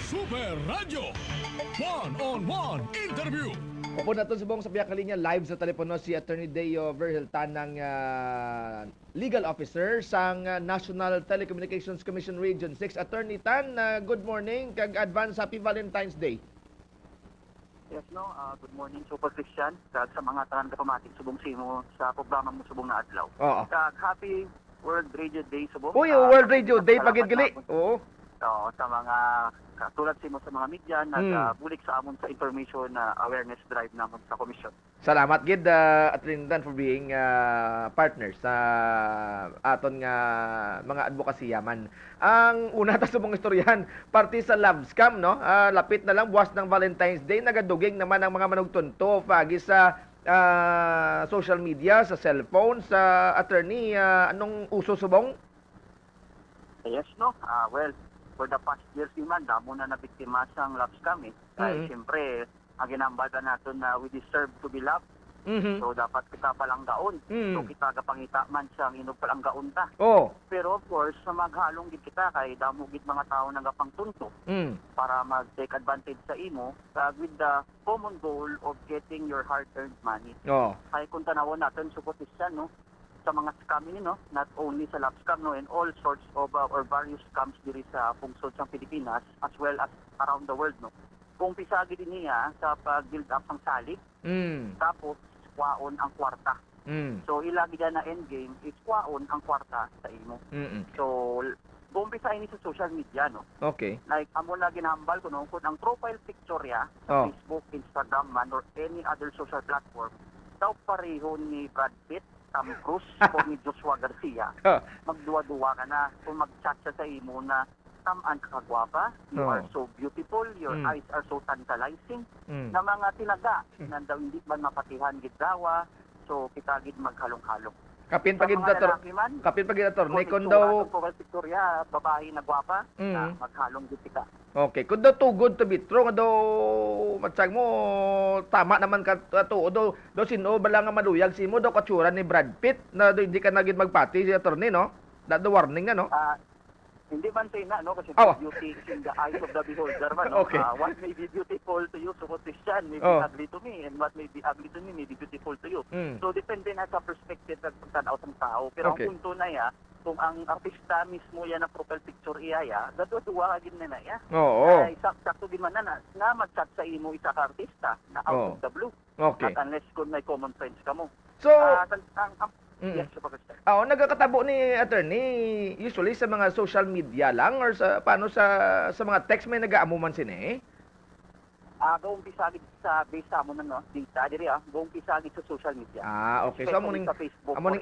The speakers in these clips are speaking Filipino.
Super Radio One-on-One Interview. Opo na ito subong sa biyak kalinya live sa telepono si Attorney Deo Verheltan ng Legal Officer sang National Telecommunications Commission Region 6. Attorney Tan, good morning, kag advance happy Valentine's Day. Yes, no. Good morning, Super Christian. Kag sa mga tanan kapamatik subong simo sa programa mo subong na adlaw. Oo. Kag happy World Radio Day subong. Uy, World Radio Day pagid gali. Oo. Oo, sa mga katulad simo sa mga media nagbulik sa amon sa information na awareness drive namon sa komisyon. Salamat gid Attorney Tan for being partners sa aton nga mga advokasya man. Ang una ta subong istoryahan, parte sa love scam, no? Lapit na lang buwas ng Valentine's Day, nagaduging naman ang mga manugtunto pagi sa social media, sa cellphone, sa attorney, anong uso subong? Yes, no. Well, for the past years naman, damo na nabiktima siyang love scam eh. Kaya siyempre, ang ginambada natin na we deserve to be loved. So, dapat kita palang gaon. So, kita kapangita man siyang inog palang gaon ta. Oh. Pero of course, sa maghalong gid kita kay damo gid mga tao nagapang tunto para mag-take advantage sa imo with the common goal of getting your hard-earned money. Oh. Kaya kung tanawon natin, supotis siya, no? Sa mga scamming, no? Not only sa love scam, no? And all sorts of or various scams diri sa pungsod sa Pilipinas as well as around the world, no? Kung pisagi din niya sa pag-build up ng salig, tapos kwaon ang kwarta. So, ilagi na endgame is kwaon ang kwarta sa imo. So, bumpisa ini sa social media, no? Okay. Like, amo na ginambal ko, no? Kung ang profile picture ya, sa Facebook, Instagram man, or any other social platform, daw pareho ni Brad Pitt, Tom Cruise, o ni Joshua Garcia, magduwa-duwa ka na kung mag-chat siya sa imo na tamaan ka kagwapa, you are so beautiful, your eyes are so tantalizing, na mga tinaga, na daw hindi man mapatihan gidawa, so kita gid maghalong-halong. Kapin Sa pagid mga ator. lalaki man, Kapin pagid ator. Nay kung kun daw. Kung Victoria, babae na gwapa, na maghalong gid kita. Okay, kun daw too good to be true, nga daw matsag mo tama naman ka to do sino bala nga maluyag simo daw katsura ni Brad Pitt na daw hindi ka nagid magpati si attorney, no? That the warning nga, no? Hindi man say na, no? Kasi beauty is in the eyes of the beholder man, no? Okay. What may be beautiful to you, so Christian, may be ugly to me, and what may be ugly to me, may be beautiful to you. So, depende na sa perspective ng pagtanaw ng tao. Pero ang punto na ya, kung ang artista mismo yan na profile picture iya, datuwa ka gin na ya. Oo. Sakto din man na mag-chat sa imo isa ka artista na out of the blue. Okay. Not unless kung may common friends ka mo. So, yes, Super Christian. nagkakatabo ni attorney usually sa mga social media lang or sa paano sa mga text may nag-aamuman sini? Buong pisagid sa base sa mo no, data diri buong pisagid sa social media. Okay. So amuning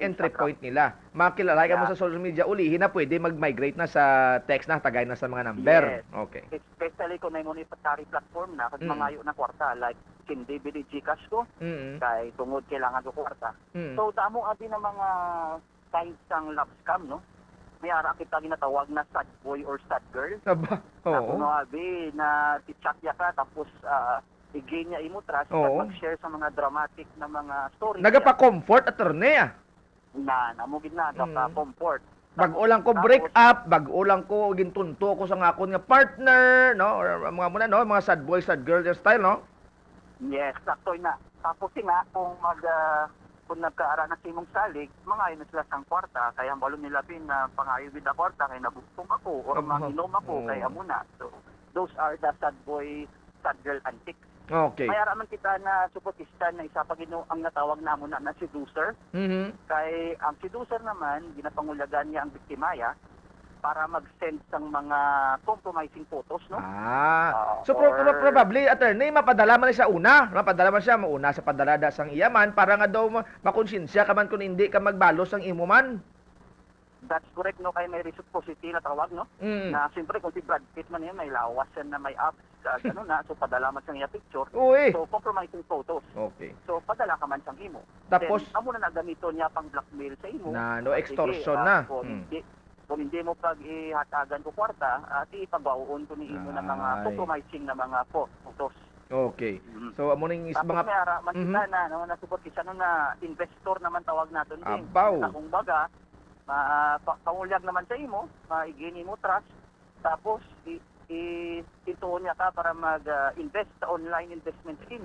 entry Instagram. point nila. Makilala ka mo sa social media ulihin na pwede mag-migrate na sa text na tagay na sa mga number. Yes. Okay. Especially kung may monetary platform na kag mangayo na kwarta like kin DVD Gcash ko kay tungod kailangan ko kwarta. So damo abi na mga kinds ng love scam, no? May ara kita ginatawag na sad boy or sad girl. Aba. Oo. Kuno abi na i-chat ya ka tapos i-gain niya imo trust at mag-share sa mga dramatic na mga stories. Nagapa-comfort attorney Namugid na comfort. Bag-o lang ko break up, bag-o lang ko gintunto ko sa ngakon nga partner, no? Or mga muna, no? Mga sad boy, sad girl style, no? Yes, sakto na. Tapos nga kung nagkaara na simong salig, mangayo na sila sang kwarta, kaya ang balon nila pin na pangayo with the kwarta, kaya nabugtong ako, or manginom ako, kaya muna. So, those are the sad boy, sad girl antics. Okay. May araman kita na supportista na isa pagino ang natawag namo na seducer. Kay ang seducer naman, ginapangulagan niya ang biktimaya para mag-send sang mga compromising photos, no? So probably attorney mapadala man siya una, mauna sa padalada sang iyaman para nga daw makonsensya ka man kung hindi ka magbalos ang imo man. That's correct, no? Kaya may reciprocity na tawag, no? Na siyempre kung si Brad Pitt man yan, may lawas yan na may apps, so padala man sang iya picture. So compromising photos. Okay. So padala ka man sang imo. Tapos then, amo na nagamito niya pang blackmail sa imo. Na no extortion na. Kung hindi mo pag-ihatagan ko kwarta, ipag-auon ko ni imo ng mga compromising na mga photos. Okay. So amo ning is mga may ara man kita na support isa na investor naman tawag natin din. Kung baga, pangulyag naman sa imo, maigini mo trust, tapos ituon niya ka para mag-invest sa online investment scheme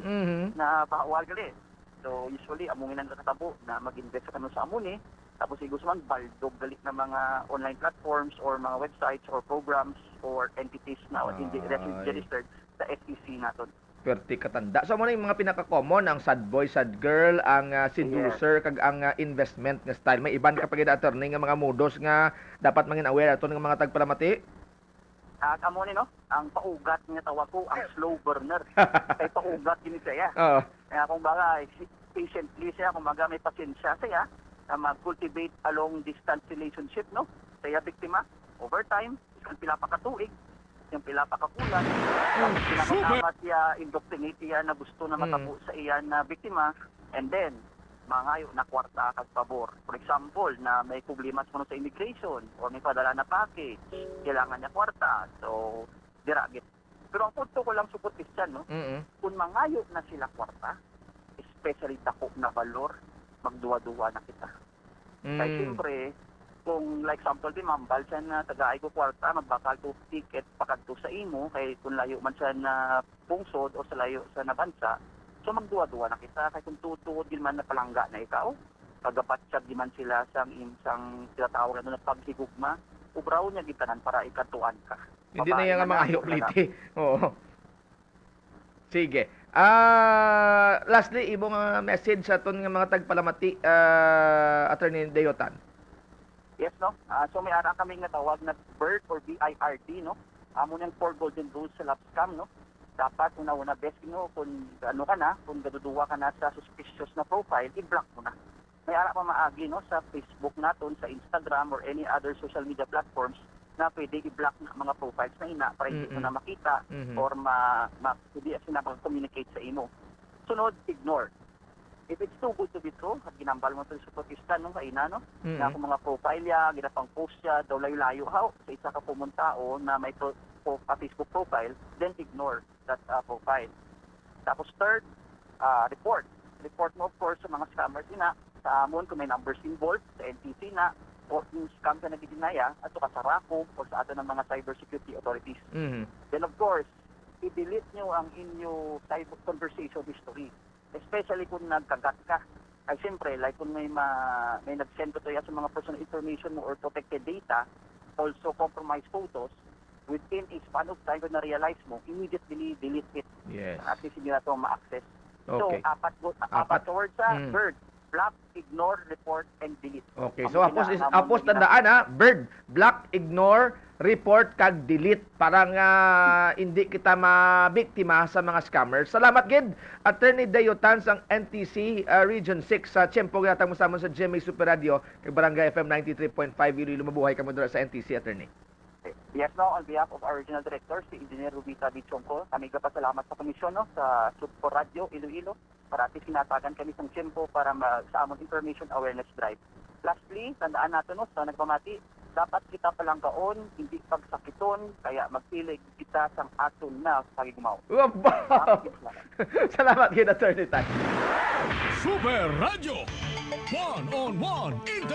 na bawal gali. So usually among ang nakatabo na mag-invest ka sa amon tapos gusto man baldog galit na mga online platforms or mga websites or programs or entities na hindi registered sa SEC naton. Perti katanda. So, muna yung mga pinaka-common, ang sad boy, sad girl, ang seducer, kag ang investment nga style. May iban kapag attorney nga mga modos nga dapat mangin aware ato ng mga tagpalamati. At amo ni no, ang paugat nga tawag ko, ang slow burner. Kay paugat din siya. Oo. Kaya kung baga, patiently siya, kung baga may pasensya siya, na mag-cultivate a long-distance relationship, no? Siya biktima, over time, isang pila pa katuig, yung pila pa kakulan, tapos pinakasama siya, indoctrinate siya na gusto na matabo sa iyan na biktima, and then, mangayo na kwarta kag pabor. For example, na may problema sa immigration, or may padala na package, kailangan niya kwarta, so, diragit. Pero ang punto ko lang support is dyan, no? Kung mangayo na sila kwarta, especially dako na valor, magduwa-duwa na kita. Kaya siyempre, kung like example di mambal siya na taga-ay ko kwarta, magbakal ko ticket pakadto sa imo, kay kung layo man siya na pungsod o sa layo sa nabansa, so magduwa-duwa na kita. Kaya kung tutuod din man na palangga na ikaw, pagapatsag di man sila sang tinatawag na paghigugma, ubraw niya gitanan para ikatuan ka. Hindi na yan ang mga ayok-liti. Oo. Sige. Lastly, ibong message sa aton nga mga tagpalamati, Attorney Dayotan. Yes, no? So may ara kami nga tawag na BIRD or BIRD, no? Amo nang 4 golden rules sa love scam, no? Dapat una-una best, no? Kung ano ka na, kung gaduduwa ka na sa suspicious na profile, i-block mo na. May ara pa maagi, no? Sa Facebook naton, sa Instagram or any other social media platforms na pwede i-block na mga profiles na ina para hindi mo na makita or hindi sila mag-communicate sa imo. Sunod, ignore. If it's too good to be true, at ginambal mo ito sa protesta nung kaina, no? Na kung mga profile ya, ginapang post siya, daw layo-layo, sa isa ka pumuntao na may Facebook profile, then ignore that profile. Tapos third, report. Report mo, of course, sa mga scammers ina, sa amon kung may numbers involved, sa NTC na, o yung scam ka nagdinaya at ka sa RACO o sa ato ng mga cybersecurity authorities. Then of course, i-delete nyo ang inyo cyber conversation history. Especially kung nagkagat ka. Ay siyempre, like kung may nag-send ko to sa mga personal information mo or protected data, also compromised photos, within a span of time kung na-realize mo, immediately delete it. Yes. At least hindi na ito ma-access. So, Okay. apat towards sa BIRD. Block, ignore, report, and delete. Okay, so apos tandaan BIRD, block, ignore, report, kag delete para nga hindi kita mabiktima sa mga scammers. Salamat gid Attorney Dayotan sang NTC Region 6 sa Tiempo gatang mo sa GMA Super Radio kag Barangay FM 93.5 Iloilo. Mabuhay ka mo dira sa NTC, Attorney. Yes, no, on behalf of our regional director, si Engineer Rubita Bichonco, kami kapasalamat sa komisyon, no, sa Super Radio Iloilo, para at sinatagan kami sa Tiempo para sa among information awareness drive. Lastly, tandaan natin, no, sa nagpamati, dapat kita palang kaon, hindi pagsakiton, kaya magpilig kita sang aton na pagigumaw. Salamat gid Attorney Tan. Super Radio. One-on-one interview.